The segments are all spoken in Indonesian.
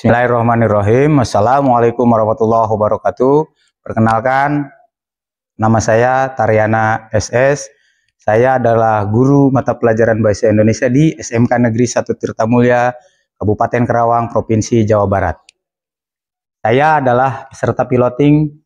Bismillahirrahmanirrahim. Assalamualaikum warahmatullahi wabarakatuh. Perkenalkan, nama saya Taryana SS. Saya adalah guru mata pelajaran Bahasa Indonesia di SMK Negeri 1 Tirtamulya, Kabupaten Karawang, Provinsi Jawa Barat. Saya adalah peserta piloting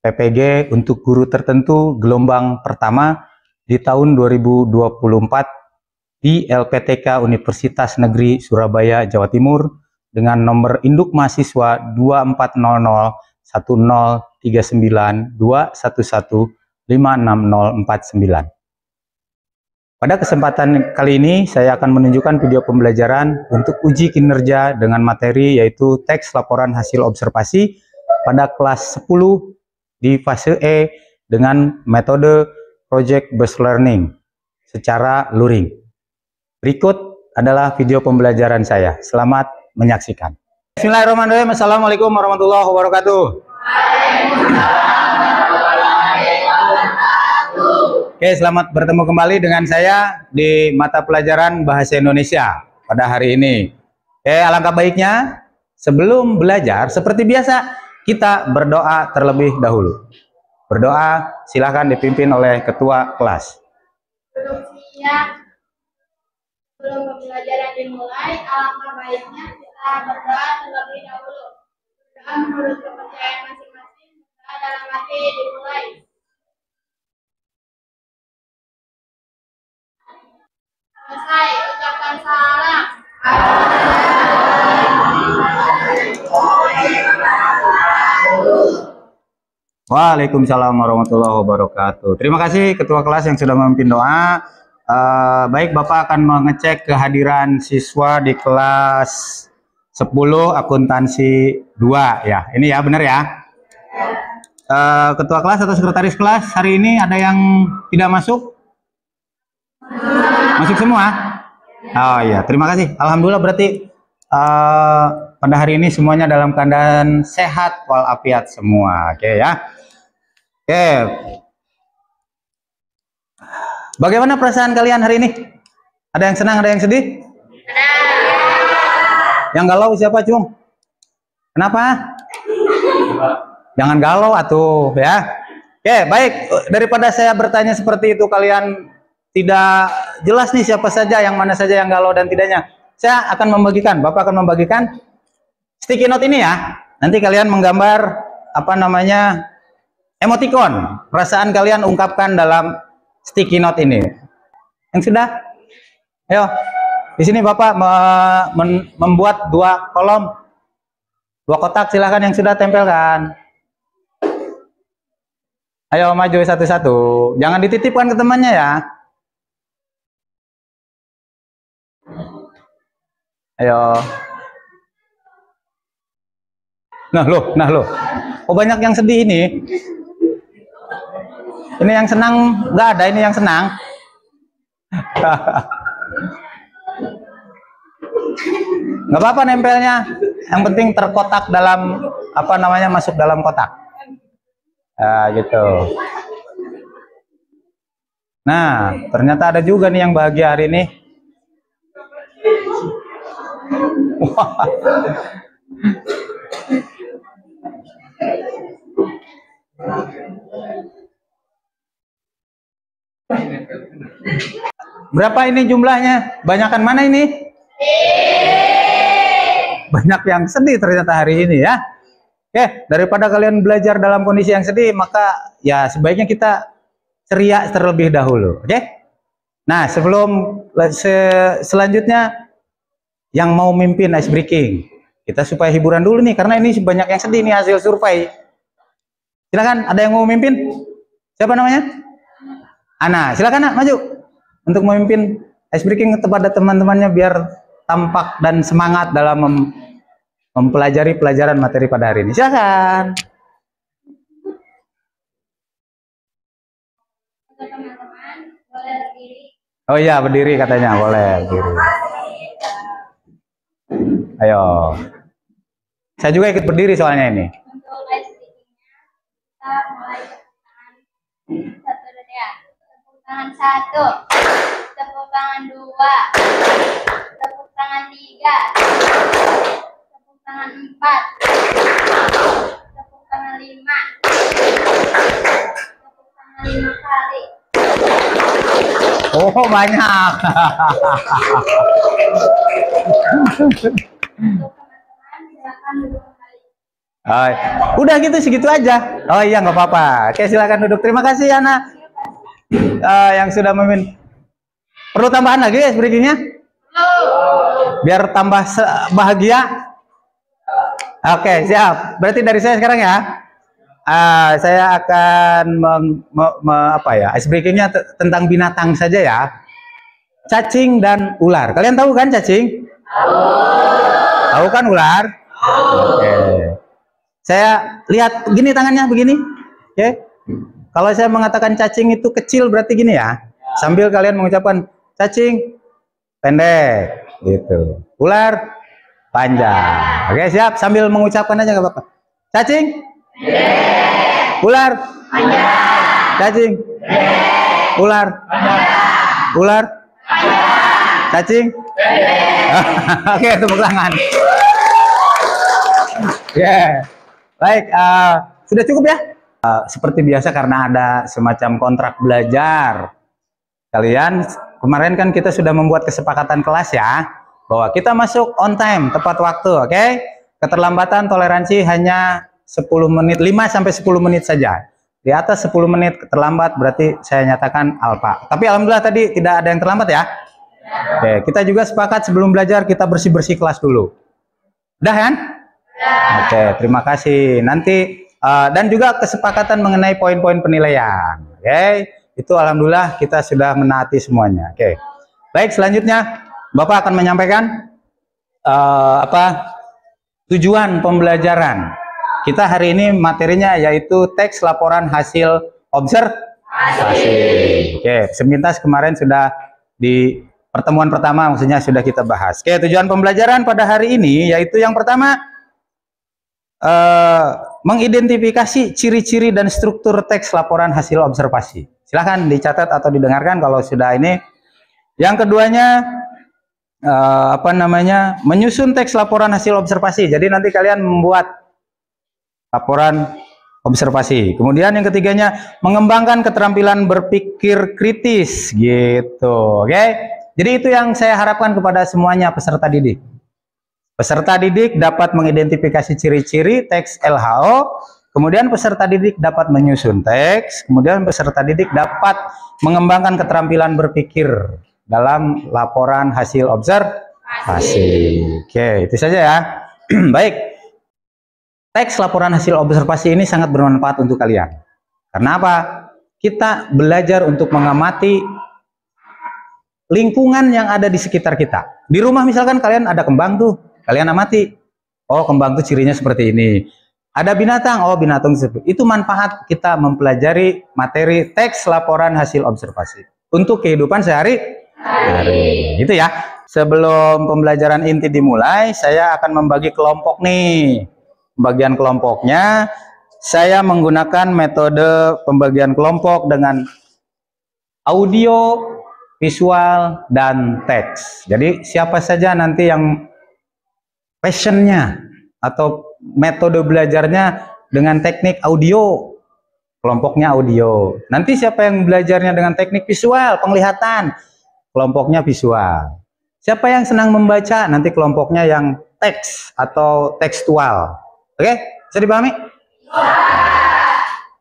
PPG untuk guru tertentu gelombang pertama di tahun 2024 di LPTK Universitas Negeri Surabaya, Jawa Timur, dengan nomor induk mahasiswa 2400103921156049. Pada kesempatan kali ini saya akan menunjukkan video pembelajaran untuk uji kinerja dengan materi yaitu teks laporan hasil observasi pada kelas 10 di fase E dengan metode Project Based Learning secara luring. Berikut adalah video pembelajaran saya. Selamat menyaksikan. Bismillahirrahmanirrahim. Assalamualaikum warahmatullahi wabarakatuh. Oke, selamat bertemu kembali dengan saya di mata pelajaran Bahasa Indonesia pada hari ini. Oke, alangkah baiknya sebelum belajar seperti biasa kita berdoa terlebih dahulu. Berdoa silahkan dipimpin oleh ketua kelas. Sebelum pembelajaran dimulai, alangkah baiknya kita berdoa terlebih dahulu. Berdoa menurut kepercayaan masing-masing, berdoa dalam hati dimulai. Selesai, ucapkan salam. Waalaikumsalam warahmatullahi wabarakatuh. Terima kasih ketua kelas yang sudah memimpin doa. Baik, Bapak akan mengecek kehadiran siswa di kelas 10 akuntansi 2 ya. Ini ya, benar ya. Ketua kelas atau sekretaris kelas hari ini ada yang tidak masuk? Masuk semua? Oh iya, terima kasih. Alhamdulillah berarti pada hari ini semuanya dalam keadaan sehat walafiat semua. Oke ya. Oke. Bagaimana perasaan kalian hari ini? Ada yang senang, ada yang sedih? Yang galau siapa, Cung? Kenapa? Jangan galau atuh ya. Oke, baik. Daripada saya bertanya seperti itu, kalian tidak jelas nih siapa saja, yang mana saja yang galau dan tidaknya. Saya akan membagikan, Bapak akan membagikan sticky note ini ya. Nanti kalian menggambar apa namanya emoticon. Perasaan kalian ungkapkan dalam sticky note ini. Yang sudah? Ayo. Di sini Bapak membuat 2 kolom, 2 kotak, silahkan yang sudah tempelkan. Ayo maju satu-satu. Jangan dititipkan ke temannya ya. Ayo. Nah loh. Oh, banyak yang sedih ini. Ini yang senang nggak ada, ini yang senang. Nggak apa-apa nempelnya. Yang penting terkotak dalam apa namanya, masuk dalam kotak. Nah, gitu. Nah, ternyata ada juga nih yang bahagia hari ini. Berapa ini jumlahnya? Banyakan mana ini? Banyak yang sedih ternyata hari ini ya. Oke, daripada kalian belajar dalam kondisi yang sedih, maka ya sebaiknya kita ceria terlebih dahulu. Oke? Nah, sebelum selanjutnya yang mau mimpin ice breaking, kita supaya hiburan dulu nih, karena ini banyak yang sedih nih hasil survei. Silakan, ada yang mau mimpin? Siapa namanya? Ana, silakan Nak, maju untuk memimpin ice breaking kepada teman-temannya biar tampak dan semangat dalam mempelajari pelajaran materi pada hari ini. Silakan. Teman-teman, boleh berdiri. Oh iya, berdiri katanya, boleh berdiri. Ayo. Saya juga ikut berdiri soalnya ini. Untuk ice breaking-nya, kita mulai dengan satu dulu ya. Tepuk tangan 1, tepuk tangan 2, tepuk tangan 3, tepuk tangan tangan 4. Tepuk tangan 5. Tepuk tangan 5 kali. Oh, banyak. Untuk teman-teman silakan duduk kembali. Oh, udah gitu segitu aja. Oh iya nggak apa-apa. Oke silakan duduk. Terima kasih Ana yang sudah memimpin. Perlu tambahan lagi ya breakingnya? Biar tambah bahagia. Oke siap. Berarti dari saya sekarang ya. Saya akan ice breakingnya tentang binatang saja ya. Cacing dan ular. Kalian tahu kan cacing? Tahu kan ular? Oke. Saya lihat gini tangannya begini. Oke. Kalau saya mengatakan cacing itu kecil berarti gini ya. Sambil kalian mengucapkan cacing pendek gitu. Ular panjang. Oke, siap. Sambil mengucapkan aja nggak apa-apa. Cacing pendek. Ular panjang. Cacing pendek. Ular panjang. Ular panjang. Cacing pendek. Oke, tepuk tangan. Yeah. Baik, sudah cukup ya? Seperti biasa karena ada semacam kontrak belajar. Kalian, kemarin kan kita sudah membuat kesepakatan kelas ya, bahwa kita masuk on time, tepat waktu, oke? Keterlambatan toleransi hanya 10 menit, 5-10 menit saja. Di atas 10 menit terlambat berarti saya nyatakan alfa. Tapi alhamdulillah tadi tidak ada yang terlambat ya? Oke, kita juga sepakat sebelum belajar kita bersih-bersih kelas dulu. Udah kan? Oke, terima kasih. Nanti dan juga kesepakatan mengenai poin-poin penilaian. Oke, itu alhamdulillah kita sudah menaati semuanya. Oke, baik selanjutnya Bapak akan menyampaikan tujuan pembelajaran. Kita hari ini materinya yaitu teks laporan hasil observasi. Oke, sepintas kemarin sudah di pertemuan pertama maksudnya sudah kita bahas. Oke, tujuan pembelajaran pada hari ini yaitu yang pertama mengidentifikasi ciri-ciri dan struktur teks laporan hasil observasi. Silahkan dicatat atau didengarkan kalau sudah ini. Yang keduanya menyusun teks laporan hasil observasi. Jadi nanti kalian membuat laporan observasi. Kemudian yang ketiganya mengembangkan keterampilan berpikir kritis gitu. Oke. Jadi itu yang saya harapkan kepada semuanya peserta didik. Peserta didik dapat mengidentifikasi ciri-ciri teks LHO, kemudian peserta didik dapat menyusun teks, kemudian peserta didik dapat mengembangkan keterampilan berpikir dalam laporan hasil observasi. Oke, itu saja ya. Baik. Teks laporan hasil observasi ini sangat bermanfaat untuk kalian. Karena apa? Kita belajar untuk mengamati lingkungan yang ada di sekitar kita. Di rumah misalkan kalian ada kembang tuh. Kalian amati, oh kembang itu cirinya seperti ini. Ada binatang, oh binatang seperti itu. Manfaat kita mempelajari materi teks laporan hasil observasi untuk kehidupan sehari-hari. Itu ya. Sebelum pembelajaran inti dimulai, saya akan membagi kelompok nih. Pembagian kelompoknya, saya menggunakan metode pembagian kelompok dengan audio, visual, dan teks. Jadi siapa saja nanti yang passionnya atau metode belajarnya dengan teknik audio, kelompoknya audio. Nanti siapa yang belajarnya dengan teknik visual, penglihatan, kelompoknya visual. Siapa yang senang membaca, nanti kelompoknya yang teks atau tekstual. Oke, bisa dipahami?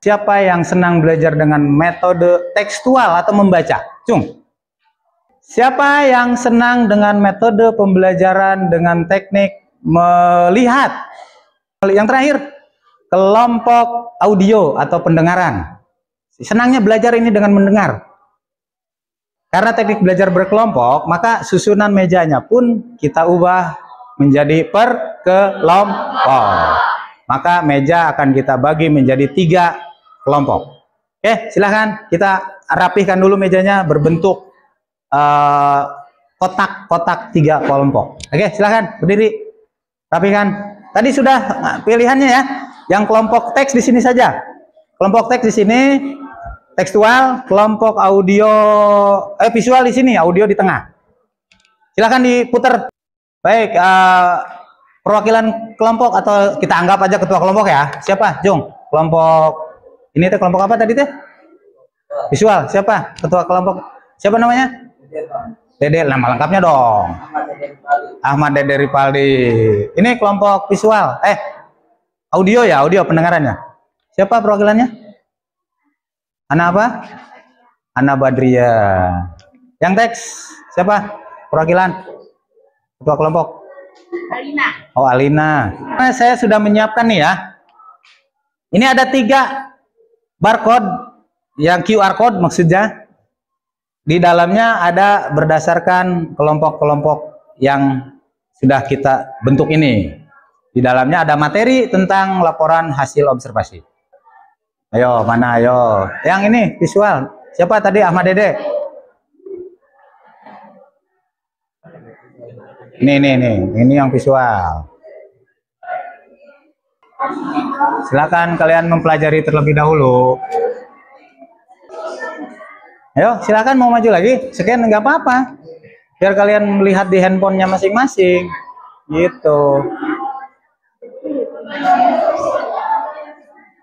Siapa yang senang belajar dengan metode tekstual atau membaca? Cung. Siapa yang senang dengan metode pembelajaran dengan teknik melihat? Yang terakhir, kelompok audio atau pendengaran. Senangnya belajar ini dengan mendengar. Karena teknik belajar berkelompok, maka susunan mejanya pun kita ubah menjadi per kelompok. Maka meja akan kita bagi menjadi 3 kelompok. Oke, silahkan kita rapihkan dulu mejanya berbentuk kotak-kotak 3 kelompok. Oke, silahkan berdiri. Rapikan. Tadi sudah pilihannya ya. Yang kelompok teks di sini saja. Kelompok teks di sini, tekstual. Kelompok audio, visual di sini, audio di tengah. Silahkan diputar. Baik. perwakilan kelompok atau kita anggap aja ketua kelompok ya. Siapa, Jung? Kelompok ini teh kelompok apa tadi teh? Visual. Siapa? Ketua kelompok. Siapa namanya? Dede. Nama lengkapnya dong. Ahmad Dede Ripaldi. Ini kelompok visual. Audio ya, audio pendengarannya. Siapa perwakilannya? Ana apa? Ana Badria. Yang teks siapa? Perwakilan ketua kelompok. Alina. Oh, Alina. Nah, saya sudah menyiapkan nih ya. Ini ada 3 barcode yang QR code maksudnya. Di dalamnya ada berdasarkan kelompok-kelompok yang sudah kita bentuk ini. Di dalamnya ada materi tentang laporan hasil observasi. Ayo, mana ayo? Yang ini visual. Siapa tadi? Ahmad Dede. Ini yang visual. Silakan kalian mempelajari terlebih dahulu. Ayo, silakan mau maju lagi. Sekian nggak apa-apa. Biar kalian melihat di handphonenya masing-masing. Gitu.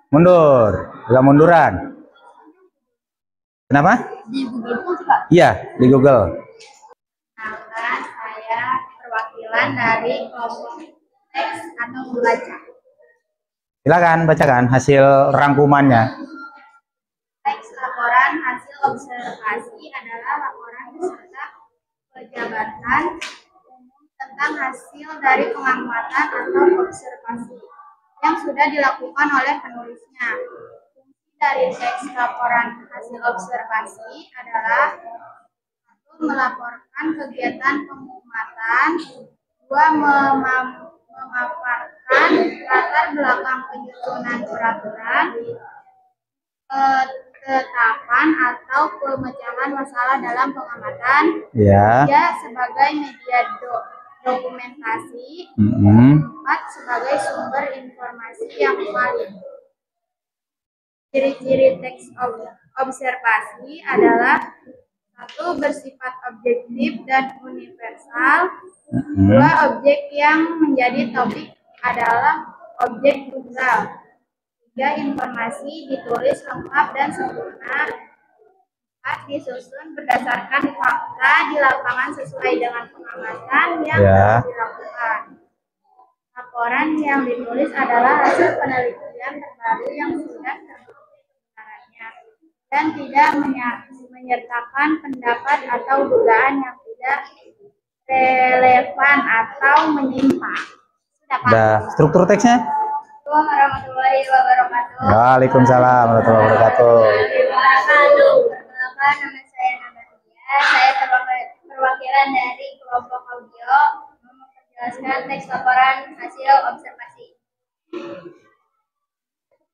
Mundur, agak munduran. Kenapa? Di Google Pun Pak. Iya, di Google. Maka saya perwakilan dari kelompok teks atau membaca. Silakan bacakan hasil rangkumannya. Teks laporan hasil observasi adalah laporan beserta pejabatan umum tentang hasil dari pengamatan atau observasi yang sudah dilakukan oleh penulisnya. Fungsi dari teks laporan hasil observasi adalah: 1. Melaporkan kegiatan pengamatan. 2. Memaparkan latar belakang penyusunan peraturan, ketetapan atau pemecahan masalah dalam pengamatan. Ya. 3. Sebagai media dokumentasi. 4. Sebagai sumber informasi yang valid. Ciri-ciri teks observasi adalah: 1. Bersifat objektif dan universal. 2. Objek yang menjadi topik adalah objek tunggal. 3. Informasi ditulis lengkap dan sempurna. 4. Disusun berdasarkan fakta di lapangan sesuai dengan pengamatan yang telah dilakukan. Laporan yang ditulis adalah hasil penelitian terbaru yang sudah terbukti kebenarannya dan tidak menyertakan pendapat atau dugaan yang tidak relevan atau menyimpang. Sudah struktur teksnya? Assalamualaikum warahmatullahi wabarakatuh. Waalaikumsalam warahmatullahi wabarakatuh. Perkenalkan, nama saya Nabatia. Saya perwakilan dari kelompok audio memperjelaskan teks laporan hasil observasi.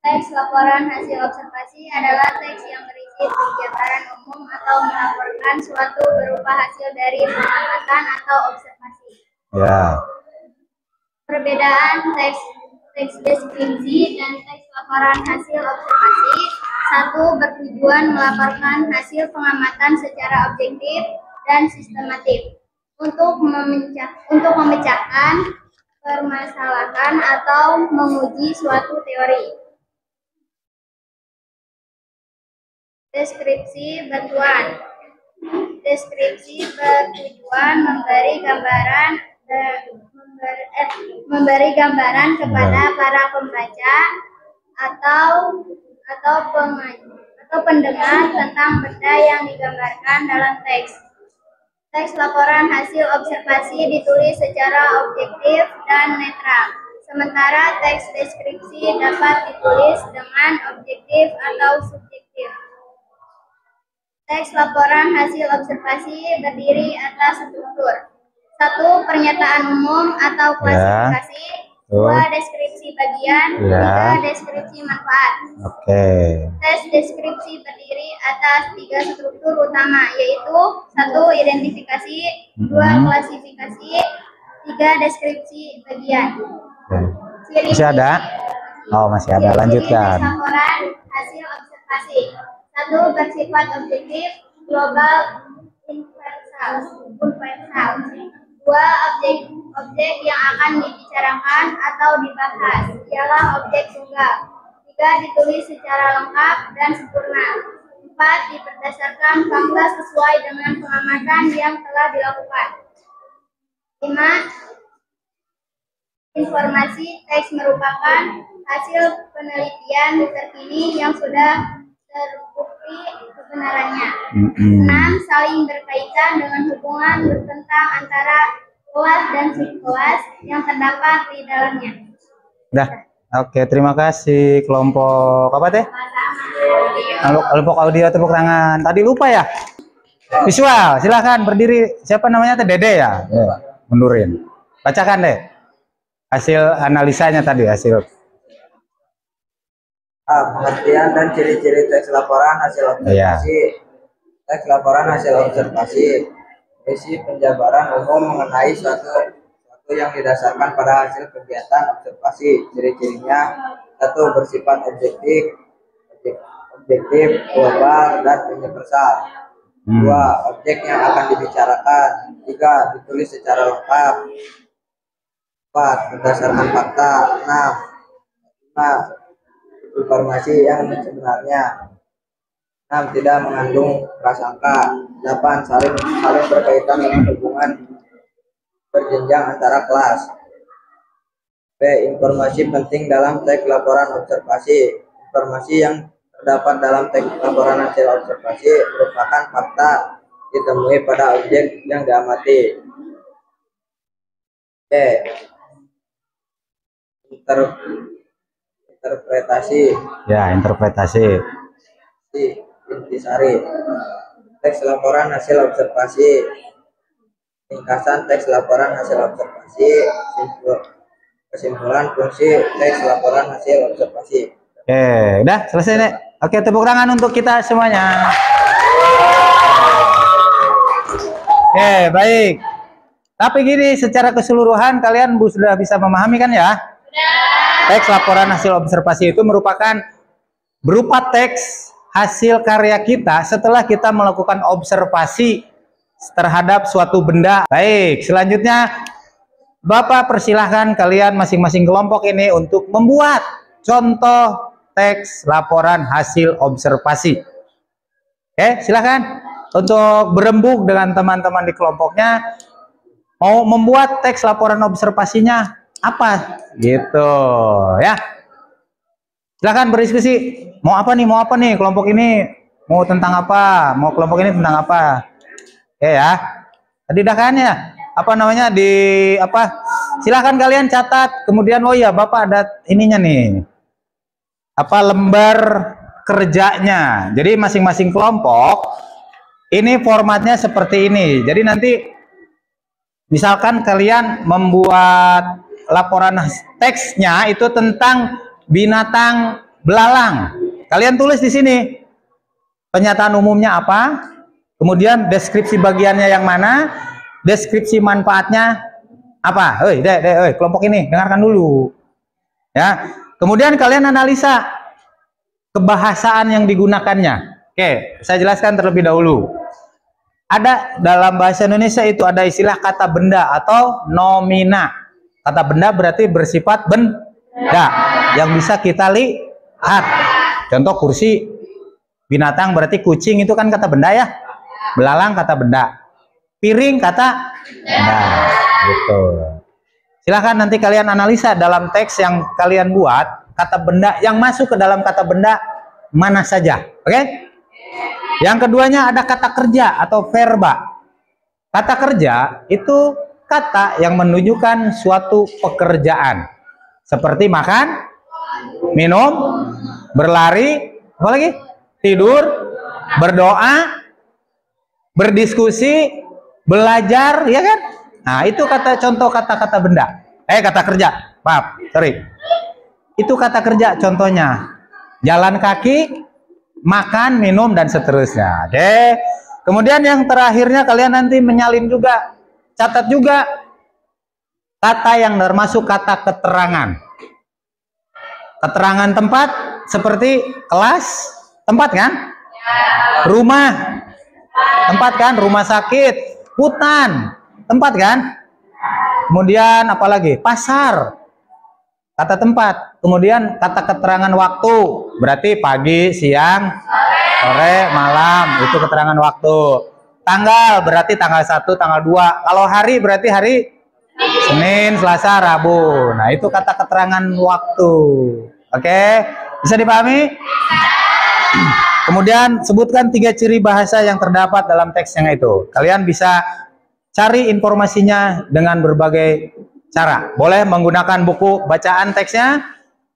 Teks laporan hasil observasi adalah teks yang berisi penjabaran umum atau melaporkan suatu berupa hasil dari pengamatan atau observasi. Ya. Perbedaan teks deskripsi dan teks laporan hasil observasi: 1. Bertujuan melaporkan hasil pengamatan secara objektif dan sistematik untuk memecahkan permasalahan atau menguji suatu teori. Deskripsi bertujuan memberi gambaran kepada para pembaca atau pendengar tentang benda yang digambarkan dalam teks. Teks laporan hasil observasi ditulis secara objektif dan netral, sementara teks deskripsi dapat ditulis dengan objektif atau subjektif. Teks laporan hasil observasi berdiri atas struktur: 1. Pernyataan umum atau klasifikasi. 2. Deskripsi bagian. 3. Deskripsi manfaat. Tes deskripsi berdiri atas 3 struktur utama, yaitu: 1. Identifikasi. 2. Klasifikasi. 3. Deskripsi bagian. Masih ada? Oh, masih ada. Lanjutkan. Teks laporan hasil observasi: 1. Bersifat objektif, global, universal. Dua, objek yang akan dibicarakan atau dibahas ialah objek tunggal. Tiga, ditulis secara lengkap dan sempurna. Empat, berdasarkan fakta sesuai dengan pengamatan yang telah dilakukan. Lima, informasi teks merupakan hasil penelitian terkini yang sudah terbukti kebenarannya. 6, saling berkaitan dengan hubungan bertentang antara kelas dan subkelas yang terdapat di dalamnya. Dah, oke, terima kasih kelompok apa teh? Kelompok audio, tepuk tangan. Tadi lupa ya? Visual, silakan berdiri. Siapa namanya teh? Dede ya? Mundurin. Bacakan deh hasil analisanya tadi, hasil. Pengertian dan ciri-ciri teks laporan hasil observasi. Teks laporan hasil observasi berisi penjabaran umum mengenai suatu yang didasarkan pada hasil kegiatan observasi. Ciri-cirinya: 1, bersifat objektif, global, dan universal. 2, objek yang akan dibicarakan. 3, ditulis secara lengkap. 4, berdasarkan fakta. 5, informasi yang sebenarnya. 6, tidak mengandung prasangka. 8, saling berkaitan dengan hubungan berjenjang antara kelas. B, informasi penting dalam teks laporan observasi. Informasi yang terdapat dalam teks laporan hasil observasi merupakan fakta ditemui pada objek yang diamati. C, interpretasi. Ya, interpretasi. Intisari. Teks laporan hasil observasi. Ringkasan teks laporan hasil observasi. Kesimpulan fungsi teks laporan hasil observasi. Oke, udah selesai nih. Oke, tepuk tangan untuk kita semuanya. Oke, baik. Tapi gini, secara keseluruhan kalian sudah bisa memahami kan ya? Teks laporan hasil observasi itu merupakan berupa teks hasil karya kita setelah kita melakukan observasi terhadap suatu benda. Baik, selanjutnya Bapak persilahkan kalian masing-masing kelompok ini untuk membuat contoh teks laporan hasil observasi. Oke, silahkan untuk berembuk dengan teman-teman di kelompoknya. Mau membuat teks laporan observasinya apa? Gitu ya. Silahkan berdiskusi. Mau apa nih kelompok ini? Mau tentang apa? Mau kelompok ini tentang apa? Oke ya. Tadi dah kan ya? Apa namanya silahkan kalian catat. Kemudian oh iya Bapak ada ininya nih. Lembar kerjanya. Jadi masing-masing kelompok ini formatnya seperti ini. Jadi nanti misalkan kalian membuat laporan teksnya itu tentang binatang belalang. Kalian tulis di sini pernyataan umumnya apa, kemudian deskripsi bagiannya yang mana, deskripsi manfaatnya apa. Kelompok ini dengarkan dulu. Ya. Kemudian kalian analisa kebahasaan yang digunakannya. Oke, saya jelaskan terlebih dahulu. Ada dalam bahasa Indonesia itu ada istilah kata benda atau nomina. Kata benda berarti bersifat benda yang bisa kita lihat. Contoh kursi, binatang berarti kucing itu kan kata benda ya. Belalang kata benda. Piring kata benda. Gitu. Silahkan nanti kalian analisa dalam teks yang kalian buat, kata benda yang masuk ke dalam kata benda mana saja. Oke? Yang keduanya ada kata kerja atau verba. Kata kerja itu kata yang menunjukkan suatu pekerjaan. Seperti makan, minum, berlari, apa lagi? Tidur, berdoa, berdiskusi, belajar, ya kan? Nah, itu contoh kata-kata benda. Kata kerja. Maaf, sorry. Itu kata kerja contohnya. Jalan kaki, makan, minum, dan seterusnya. Oke. Kemudian yang terakhirnya kalian nanti menyalin juga. Catat juga kata yang termasuk kata keterangan. Keterangan tempat seperti kelas, tempat kan? Rumah, tempat kan? Rumah sakit, hutan, tempat kan? Kemudian apalagi? Pasar. Kata tempat. Kemudian kata keterangan waktu. Berarti pagi, siang, sore, malam. Itu keterangan waktu. Tanggal berarti tanggal 1, tanggal 2. Kalau hari berarti hari Senin, Selasa, Rabu. Nah, itu kata keterangan waktu. Oke? Bisa dipahami? Kemudian sebutkan 3 ciri bahasa yang terdapat dalam teksnya itu. Kalian bisa cari informasinya dengan berbagai cara. Boleh menggunakan buku bacaan teksnya,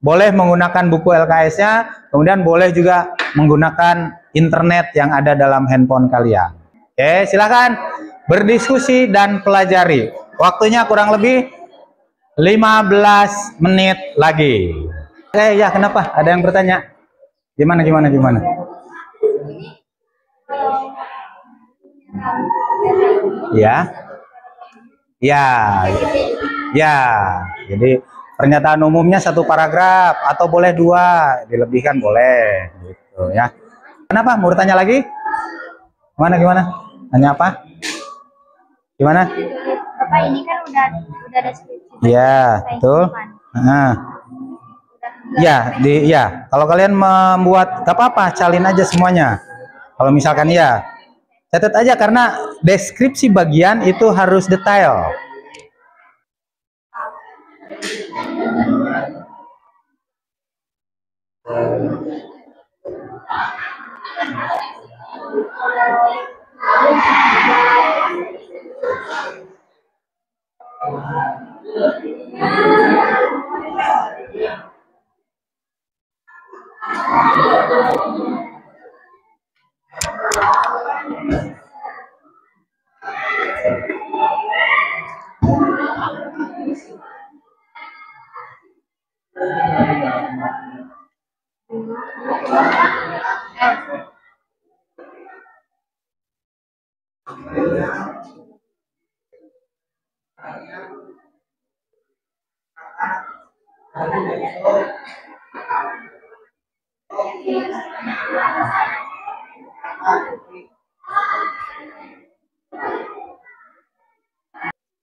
boleh menggunakan buku LKS-nya, kemudian boleh juga menggunakan internet yang ada dalam handphone kalian. Oke, silakan berdiskusi dan pelajari. Waktunya kurang lebih 15 menit lagi. Oke, ya kenapa? Ada yang bertanya? Gimana? Ya. Jadi pernyataan umumnya 1 paragraf atau boleh 2, dilebihkan boleh, gitu ya. Kenapa? Mau bertanya lagi? Gimana? Tanya apa? Gimana? Bapak ini kan udah deskripsi. Ya, betul. Kalau kalian membuat gak apa-apa, salin aja semuanya. Kalau misalkan ya, catat aja karena deskripsi bagian itu harus detail.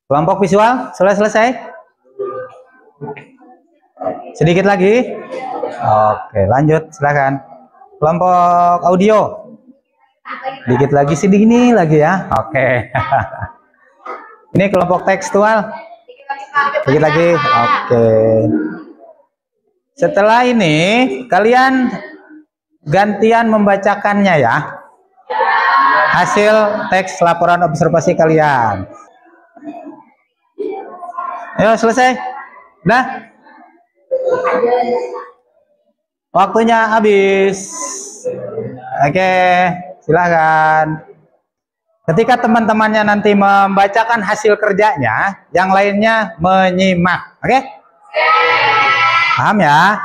Kelompok visual selesai? Sedikit lagi? Oke, lanjut, silakan. Kelompok audio. Dikit lagi, sedikit lagi ya. Oke. Ini kelompok tekstual. Dikit lagi. Oke. Setelah ini kalian gantian membacakannya ya. Hasil teks laporan observasi kalian. Ayo selesai. Udah? Waktunya habis. Oke, silakan. Ketika teman-temannya nanti membacakan hasil kerjanya, yang lainnya menyimak. Oke? Paham ya?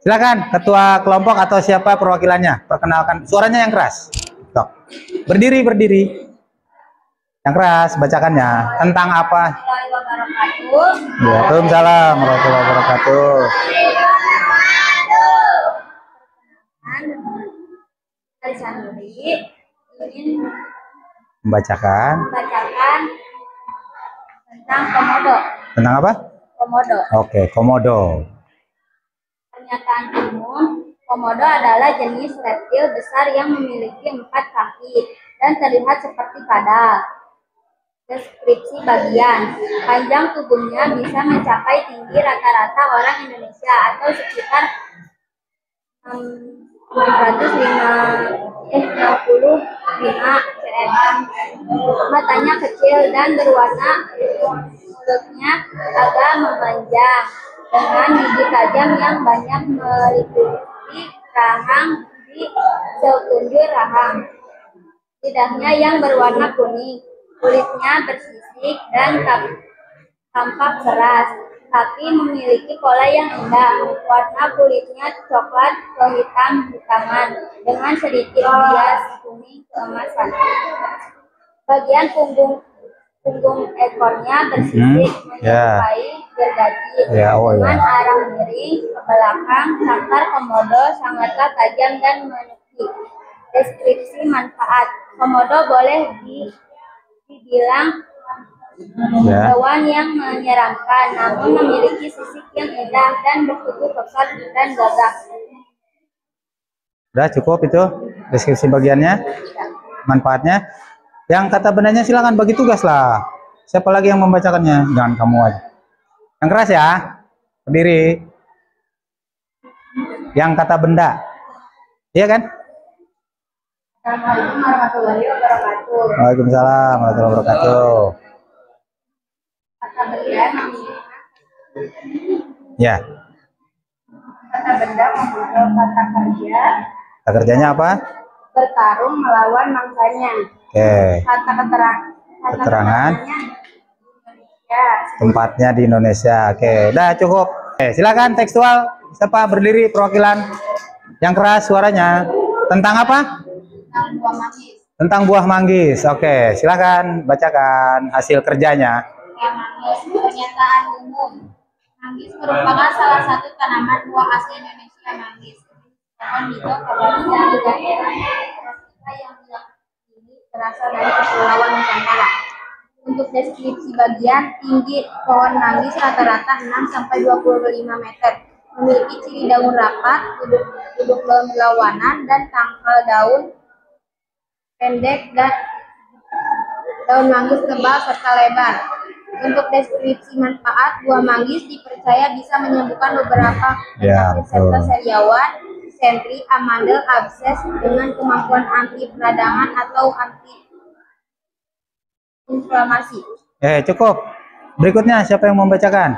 Silakan ketua kelompok atau siapa perwakilannya, perkenalkan. Suaranya yang keras. Tok. Berdiri. Yang keras bacakannya. Tentang apa? Waalaikumsalam warahmatullahi wabarakatuh. Ingin membacakan tentang komodo. Tentang apa? Komodo. Oke, komodo. Pernyataan umum, komodo adalah jenis reptil besar yang memiliki 4 kaki dan terlihat seperti kadal. Deskripsi bagian, panjang tubuhnya bisa mencapai tinggi rata-rata orang Indonesia atau sekitar 65 cm. Matanya kecil dan berwarna, mulutnya agak memanjang dengan gigi tajam yang banyak meliputi rahang di sekunjur rahang. Lidahnya yang berwarna kuning, kulitnya bersisik dan tampak keras, tapi memiliki pola yang indah. Warna kulitnya coklat kehitam-hitaman dengan sedikit bias kuning keemasan. Bagian punggung ekornya bersisik menyerupai gergaji dengan arah miring ke belakang. Sangkar komodo sangatlah tajam dan menukik. Deskripsi manfaat, komodo boleh dibilang Ya. Hewan yang menyeramkan namun memiliki sisik yang indah dan bertubuh kekar dan gagah. Udah cukup itu deskripsi bagiannya, manfaatnya. Yang kata bendanya silakan bagi tugas lah. Siapa lagi yang membacakannya? Jangan kamu aja. Yang keras ya, berdiri. Yang kata benda, iya kan? Assalamualaikum warahmatullahi wabarakatuh. Waalaikumsalam warahmatullahi wabarakatuh. Kata benda Ya, kata benda membuat kata kerja kata kerjanya apa? bertarung melawan mangsanya. Oke, Kata keterangan keterangannya Indonesia. tempatnya di Indonesia. Oke, udah cukup. Oke, silakan tekstual. Siapa berdiri perwakilan yang keras suaranya? Tentang apa? Tentang buah manggis. Tentang buah manggis. Oke, silakan bacakan hasil kerjanya. Manggis, pernyataan umum. Manggis merupakan salah satu tanaman buah asli Indonesia. Manggis pohon hijau kabarnya di daerah tropika yang ini berasal dari Kepulauan Nusantara. Untuk deskripsi bagian, tinggi pohon manggis rata-rata 6-25 meter. Memiliki ciri daun rapat, duduk daun berlawanan, dan tangkal daun pendek dan daun manggis tebal serta lebar. Untuk deskripsi manfaat, buah manggis dipercaya bisa menyembuhkan beberapa penyakit serta sariawan, disentri, amandel, abses dengan kemampuan anti peradangan atau anti inflamasi. Cukup. Berikutnya siapa yang membacakan?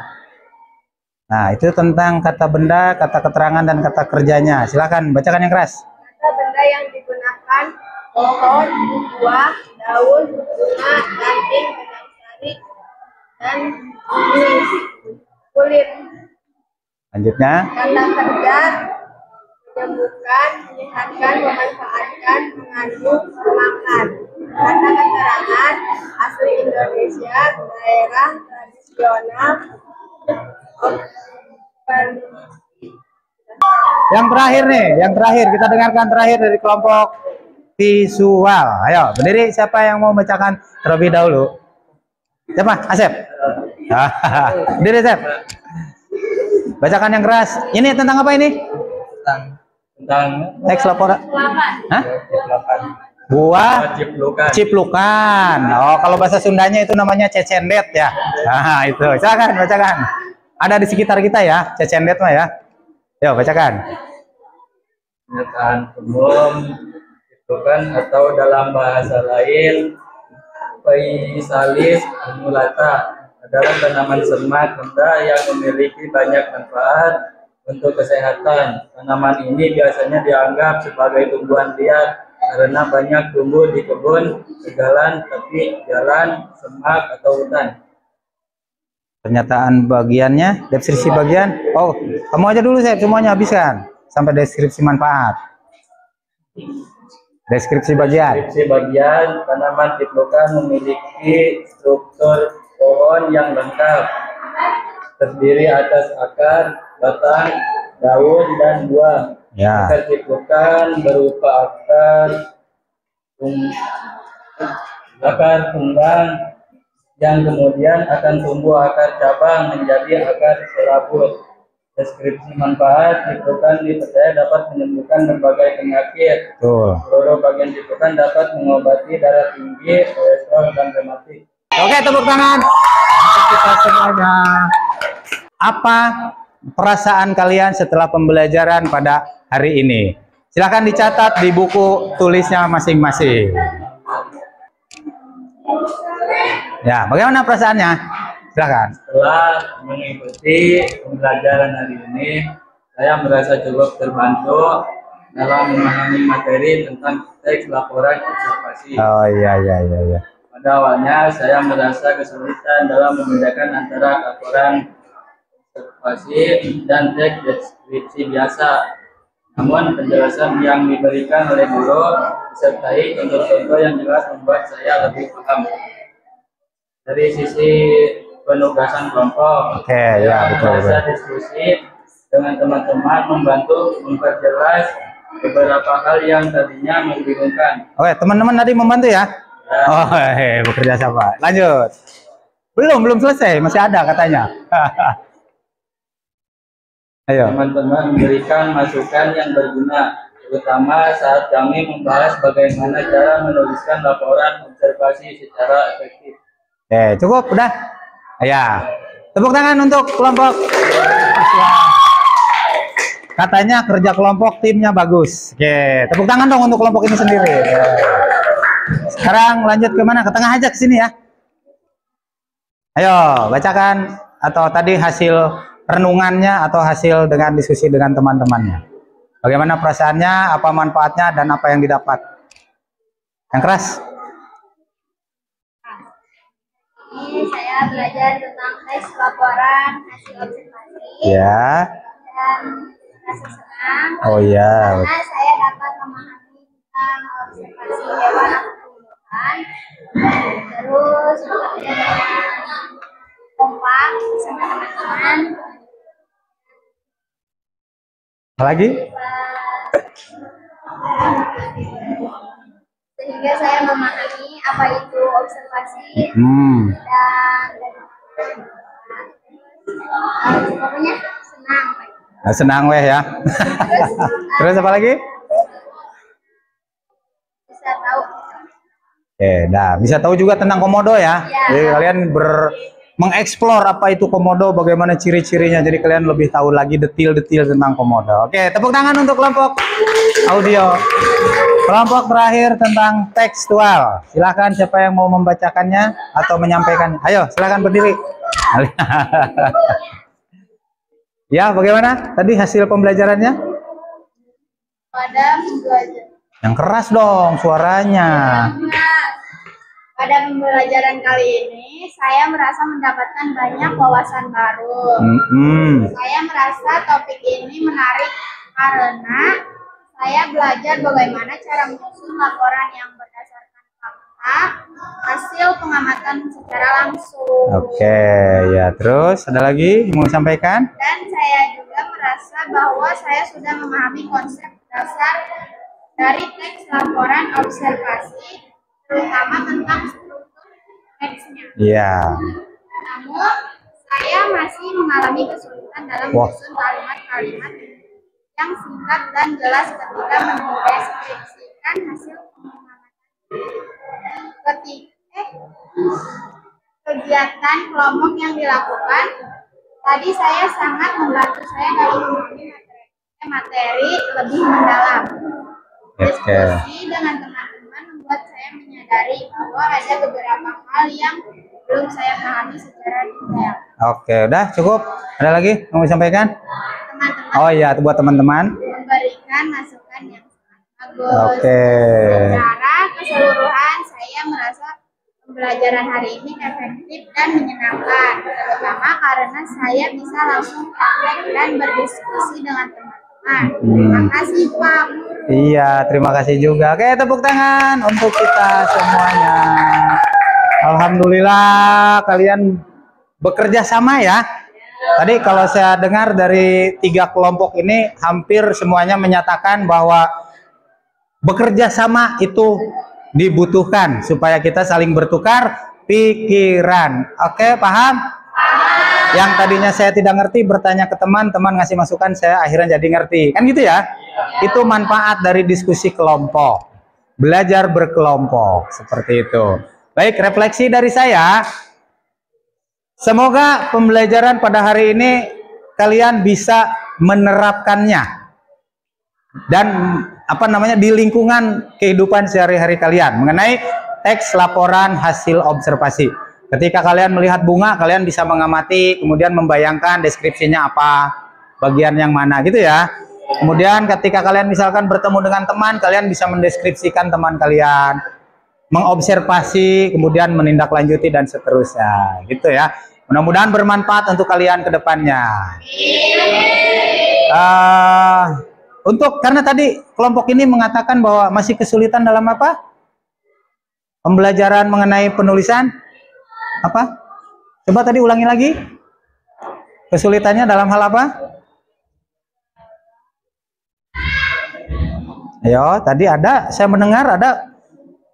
Nah, itu tentang kata benda, kata keterangan, dan kata kerjanya. Silakan bacakan yang keras. Kata benda yang digunakan pohon, buah, daun, bunga, ranting, benang sari, dan kulit. Lanjutnya. Kata kerja menyembuhkan, menyehatkan, memanfaatkan, mengandung, memakan. Kata keterangan asli Indonesia, daerah tradisional. Yang terakhir nih, yang terakhir kita dengarkan terakhir dari kelompok visual. Ayo, berdiri siapa yang mau bacakan terlebih dahulu? Siapa? Asep. Berdiri, Asep. Bacakan yang keras. Ini tentang apa ini? Tentang Teks laporan. Hah? Buah ciplukan. Oh, kalau bahasa Sundanya itu namanya cecendet ya. Nah, itu. Silakan bacakan. Ada di sekitar kita ya, cecendet mah ya. Yo, bacakan. pernyataan umum itu kan, atau dalam bahasa lain Paisalis annulata adalah tanaman semak benda yang memiliki banyak manfaat untuk kesehatan. Tanaman ini biasanya dianggap sebagai tumbuhan liar karena banyak tumbuh di kebun, segalan, tepi jalan, semak atau hutan. Pernyataan bagiannya, deskripsi bagian. Oh, kamu aja dulu saya semuanya habiskan sampai deskripsi manfaat. Deskripsi bagian. Deskripsi bagian, tanaman ciplukan memiliki struktur pohon yang lengkap, terdiri atas akar, batang, daun, dan buah. Ya. Akar ciplukan berupa akar tunggang yang kemudian akan tumbuh akar cabang menjadi akar serabut. Deskripsi manfaat, ciplukan dipercaya dapat menyembuhkan berbagai penyakit. Seluruh bagian ciplukan dapat mengobati darah tinggi, kolesterol, dan rematik. Oke, tepuk tangan kita semuanya. Apa perasaan kalian setelah pembelajaran pada hari ini? Silahkan dicatat di buku tulisnya masing-masing. Ya, bagaimana perasaannya? Silakan. Setelah mengikuti pembelajaran hari ini, saya merasa cukup terbantu dalam memahami materi tentang teks laporan observasi. Oh iya. Pada awalnya saya merasa kesulitan dalam membedakan antara laporan observasi dan teks deskripsi biasa. Namun penjelasan yang diberikan oleh guru disertai contoh-contoh yang jelas membuat saya lebih paham. Dari sisi penugasan kelompok, ya, betul. diskusi dengan teman-teman membantu memperjelas beberapa hal yang tadinya membingungkan. Oke, teman-teman tadi membantu ya? Oh, bekerja sama. Lanjut. Belum selesai, masih ada katanya. Ayo. Teman-teman memberikan masukan yang berguna, terutama saat kami membahas bagaimana cara menuliskan laporan observasi secara efektif. Cukup, udah. Ya. Tepuk tangan untuk kelompok. Katanya kerja kelompok timnya bagus. Oke, tepuk tangan dong untuk kelompok ini sendiri. Sekarang lanjut ke mana? Ke tengah aja, ke sini ya. Ayo, bacakan atau tadi hasil renungannya atau hasil dengan diskusi dengan teman-temannya. Bagaimana perasaannya, apa manfaatnya, dan apa yang didapat. Yang keras. Ini saya belajar tentang teks laporan hasil observasi. Ya. Dan rasa senang. Oh ya. Karena saya dapat memahami tentang observasi hewan atau tumbuhan. Terus bekerja dengan kompak sama teman-teman. Apa lagi? Sehingga saya memahami apa itu observasi dan pokoknya senang. Senang weh ya. Terus apa lagi? Bisa tahu. Bisa tahu juga tentang komodo ya. Ya. Jadi kalian mengeksplor apa itu komodo, bagaimana ciri-cirinya. Jadi kalian lebih tahu lagi detail-detail tentang komodo. Oke, tepuk tangan untuk kelompok audio. Kelompok terakhir tentang tekstual. Silahkan siapa yang mau membacakannya atau menyampaikannya. Ayo, silahkan berdiri. Ya, bagaimana tadi hasil pembelajarannya? Pada pembelajaran. Yang keras dong suaranya. Pada pembelajaran kali ini, saya merasa mendapatkan banyak wawasan baru. Saya merasa topik ini menarik karena saya belajar bagaimana cara menyusun laporan yang berdasarkan fakta, hasil pengamatan secara langsung. Oke, ya terus ada lagi yang mau disampaikan? Dan saya juga merasa bahwa saya sudah memahami konsep dasar dari teks laporan observasi, terutama tentang struktur teksnya. Iya. Namun, saya masih mengalami kesulitan dalam menyusun kalimat-kalimat yang singkat dan jelas ketika mendeskripsikan hasil pengamatan. Kegiatan kelompok yang dilakukan tadi saya sangat membantu saya dalam memahami materi lebih mendalam. Diskusi dengan teman-teman membuat saya menyadari bahwa ada beberapa hal yang belum saya pahami secara detail. Oke, udah cukup. Ada lagi yang mau disampaikan? Teman-teman Oh iya, buat teman-teman. memberikan masukan yang sangat bagus. Oke. Secara keseluruhan saya merasa pembelajaran hari ini efektif dan menyenangkan, terutama karena saya bisa langsung praktek dan berdiskusi dengan teman-teman. Terima kasih Pak Guru. Iya, terima kasih juga. Oke, tepuk tangan untuk kita semuanya. Alhamdulillah kalian bekerja sama ya. Tadi kalau saya dengar dari 3 kelompok ini hampir semuanya menyatakan bahwa bekerja sama itu dibutuhkan supaya kita saling bertukar pikiran. Oke, paham? Yang tadinya saya tidak ngerti bertanya ke teman ngasih masukan, saya akhirnya jadi ngerti. Kan gitu ya? Itu manfaat dari diskusi kelompok. Belajar berkelompok seperti itu. Baik, refleksi dari saya. Semoga pembelajaran pada hari ini kalian bisa menerapkannya dan di lingkungan kehidupan sehari-hari kalian mengenai teks laporan hasil observasi. Ketika kalian melihat bunga, kalian bisa mengamati, kemudian membayangkan deskripsinya apa, bagian yang mana gitu ya. Kemudian ketika kalian misalkan bertemu dengan teman, kalian bisa mendeskripsikan teman kalian, mengobservasi, kemudian menindaklanjuti dan seterusnya gitu ya. Mudah-mudahan bermanfaat untuk kalian ke depannya. Karena tadi kelompok ini mengatakan bahwa masih kesulitan dalam apa? Pembelajaran mengenai penulisan apa? Coba tadi ulangi lagi. Kesulitannya dalam hal apa? Ayo, tadi saya mendengar ada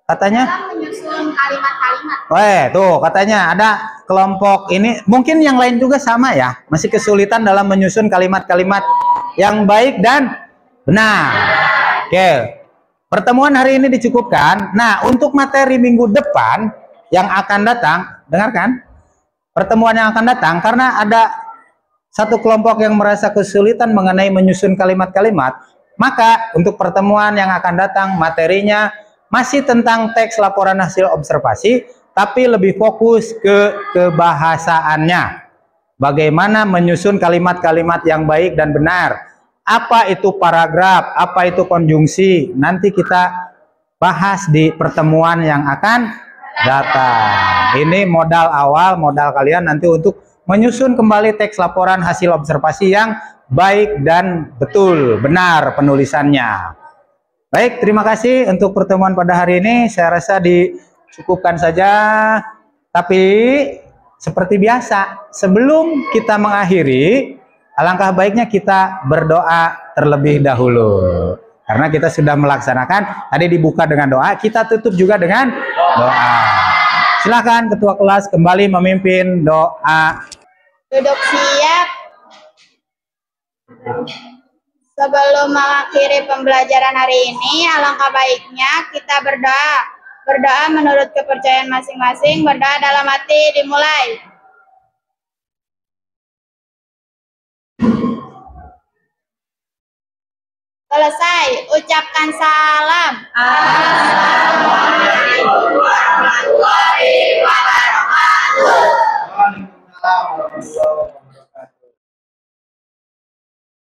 katanya Menyusun kalimat-kalimat. tuh katanya ada kelompok ini, mungkin yang lain juga sama ya, masih kesulitan dalam menyusun kalimat-kalimat yang baik dan benar. Oke, pertemuan hari ini dicukupkan. Nah, untuk materi minggu depan yang akan datang, dengarkan, pertemuan yang akan datang, karena ada satu kelompok yang merasa kesulitan mengenai menyusun kalimat-kalimat, maka untuk pertemuan yang akan datang materinya masih tentang teks laporan hasil observasi, tapi lebih fokus ke kebahasaannya. Bagaimana menyusun kalimat-kalimat yang baik dan benar. Apa itu paragraf, apa itu konjungsi, nanti kita bahas di pertemuan yang akan datang. Ini modal awal, modal kalian nanti untuk menyusun kembali teks laporan hasil observasi yang baik dan betul, benar penulisannya. Baik, terima kasih untuk pertemuan pada hari ini. Saya rasa dicukupkan saja. Tapi seperti biasa, sebelum kita mengakhiri, alangkah baiknya kita berdoa terlebih dahulu. Karena kita sudah melaksanakan, tadi dibuka dengan doa, kita tutup juga dengan doa. Silakan ketua kelas kembali memimpin doa. Duduk siap. Sebelum mengakhiri pembelajaran hari ini, alangkah baiknya kita berdoa. Berdoa menurut kepercayaan masing-masing, berdoa dalam hati dimulai. Selesai, ucapkan salam.